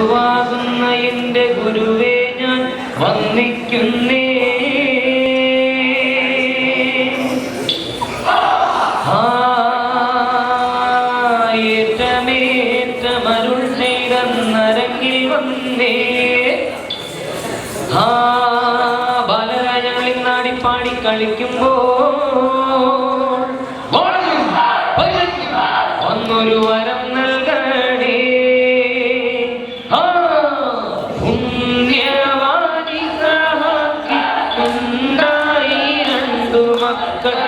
ഗുരുവാകുന്ന എന്റെ ഗുരുവേ ഞാൻ വന്ദിക്കുന്നേ. ഏറ്റമേറ്റമരുൾ ചെയ്തെന്നരങ്ങിൽ വന്നേ. ബാലരാജങ്ങളിൽ നാടിപ്പാടി കളിക്കുമ്പോൾ ഒന്നൊരു വരം നൽകണേ. പുണ്യവാദി സഹാക്കി രണ്ടു മക്കൾ,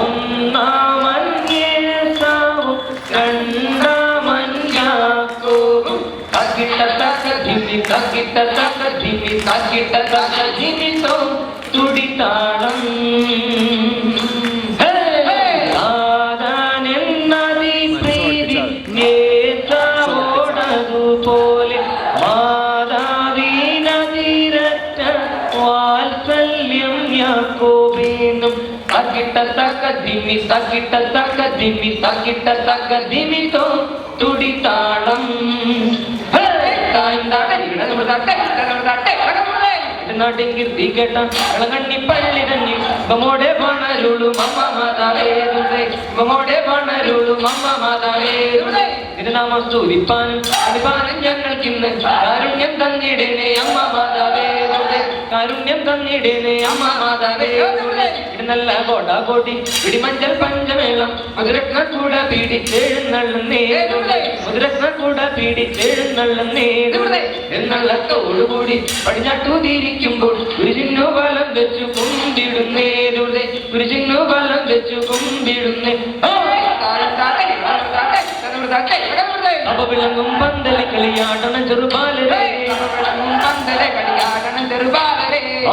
ഒന്നാമൻ യേശാവും രണ്ടാമൻ യാക്കോബും. തകിട്ട തക ധിമി തകിട്ട തക ധിമി തകിട്ട തക ധിമിതോ തുടിതാളം. പോലെ മാതാവിനതിരറ്റ വാത്സല്യം യാക്കോബിനും. തകിട്ട തക ധിമി തകിട്ട തക ധിമി തകിട്ട തക ധിമിതോ തുടിതാളം. നാട്ടിൻകീർത്തി കേട്ട ഇളകണ്ണി പള്ളി തന്നെ മമോടെ പണരുളു മമ്മ മാതാവേരുടേ, മമോടെ പണരുളു മമ്മ മാതാവേരുടേ. തിരുനാമം സ്തുതിപ്പാനും അടിപ്പാനും ഞങ്ങൾക്കിന്ന് കാരുണ്യം തന്നിടേനെ അമ്മ മാതാവേരുടേ, കാരുണ്യം തന്നിടേനെ അമ്മ മാതാവേരുടേ. നല്ല കോടാകോടി പിടിമഞ്ചൽ പഞ്ചമേളം മുതിരത്ന കൂട പീഡിച്ചെഴുന്നള്ളുന്നേരുടേ, മുതിരത്ന കൂട പീഡിച്ചെഴുന്നള്ളുന്നേരുടേ. എന്നുള്ളത്തോടുകൂടി പടിഞ്ഞാട്ടുതിരിക്കുമ്പോൾ ഗുരുജിന്നു ബലം വെച്ചു കുമ്പിടുന്നേരുടേ, ഗുരുജിന്നു ബലം വെച്ചു കുമ്പിടുന്നേ. അപ്പൊ വിളങ്ങും പന്തലെ കളിയാടണ ചെറുപാലരേ,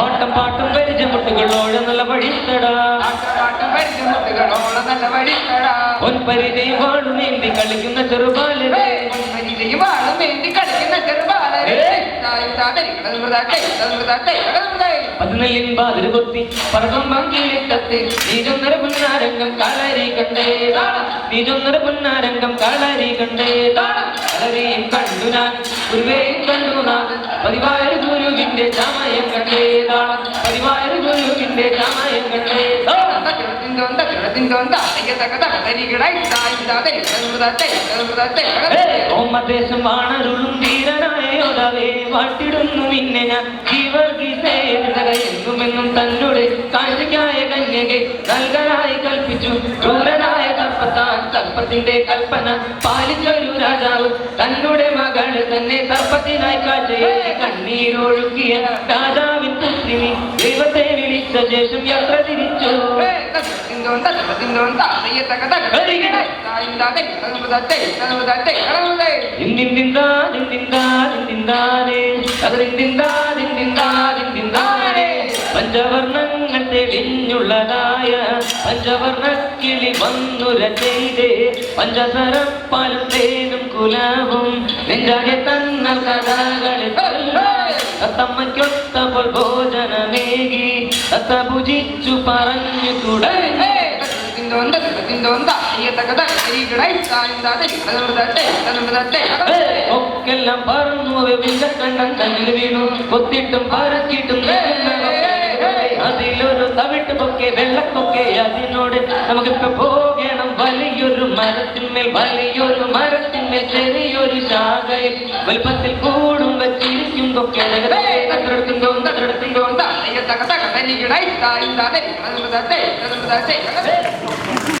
ആട്ടം പാട്ടും പരിചമുട്ടുകളോട് നല്ല വഴിത്തടാ, പൊൻപരിചയും വാളും ഏന്തി കളിക്കുന്ന ചെറുപാലരേ, പതിനെല്ലിൻ ബാതിൽ കൊത്തി പറകം പങ്കിലിട്ടത്തെ നീചൊന്നര പുന്നാരംഗം കാളരി കണ്ടേതാണ്, നീചൊന്നര പുന്നാരംഗം കാളരി കണ്ടേതാണ്. കളരിയും കണ്ടു ഞാൻ ഗുരുവേയും കണ്ടു നാം പതിവായ ഗുരുവിന്റെ ചമയം കണ്ടേതാണ്, പതിവായ ഗുരുവിന്റെ ചമയം കണ്ടേതാണ്. ഓമദേശം വാണരുളും ധീരനായ യോധാവേ വാട്ടിടുന്നു നിന്നെ ഞാൻ ജീവർഗീസേന്നുമെന്നും തന്നോട് കാഴ്ചയ്ക്കായ കന്യകെ നൽകനായി കൽപ്പിച്ചു. ക്രൂരനായ സർപ്പത്താൻ സർപ്പത്തിന്റെ കൽപ്പന പാലിച്ചൊരു രാജാവ് തന്നോടെ മകള് തന്നെ സർപ്പത്തിനായി കാഴ്ചയെ കണ്ണീരൊഴുക്കിയ രാജാവിൻ പുത്രിനി ദൈവത്തെ വിളിച്ച ശേഷം യാത്ര തിരിച്ചു. പഞ്ചവർണ്ണങ്ങൾ തെളിഞ്ഞുള്ളതായ പഞ്ചവർണ്ണക്കിളി വന്നുര ചെയ്തേ, പഞ്ചസരപ്പാലും തേനും കുലവും നെഞ്ചാകെ തന്ന കഥകളെ തത്തമ്മയ്ക്കൊത്തപ്പോൾ ഭോജനമേകി തത്ത ഭുജിച്ചു പറഞ്ഞു തുടങ്ങി. ഒക്കെല്ലാം പറന്നു വിഞ്ചക്കണ്ണം തന്നിൽ വീണു, കൊത്തിട്ടും പറച്ചിട്ടും അതിലൊരു തവിട്ട് പൊക്കെ വെള്ളക്കൊക്കെ അതിനോട് നമുക്കിപ്പോ പോകണം. വലിയൊരു മരത്തിന്മേൽ വലിയൊരു മരത്തിന്മേൽ ചെറിയൊരു ശാഖയിൽ വലുപ്പത്തിൽ കൂടും വച്ചിരിക്കും കൊക്കെ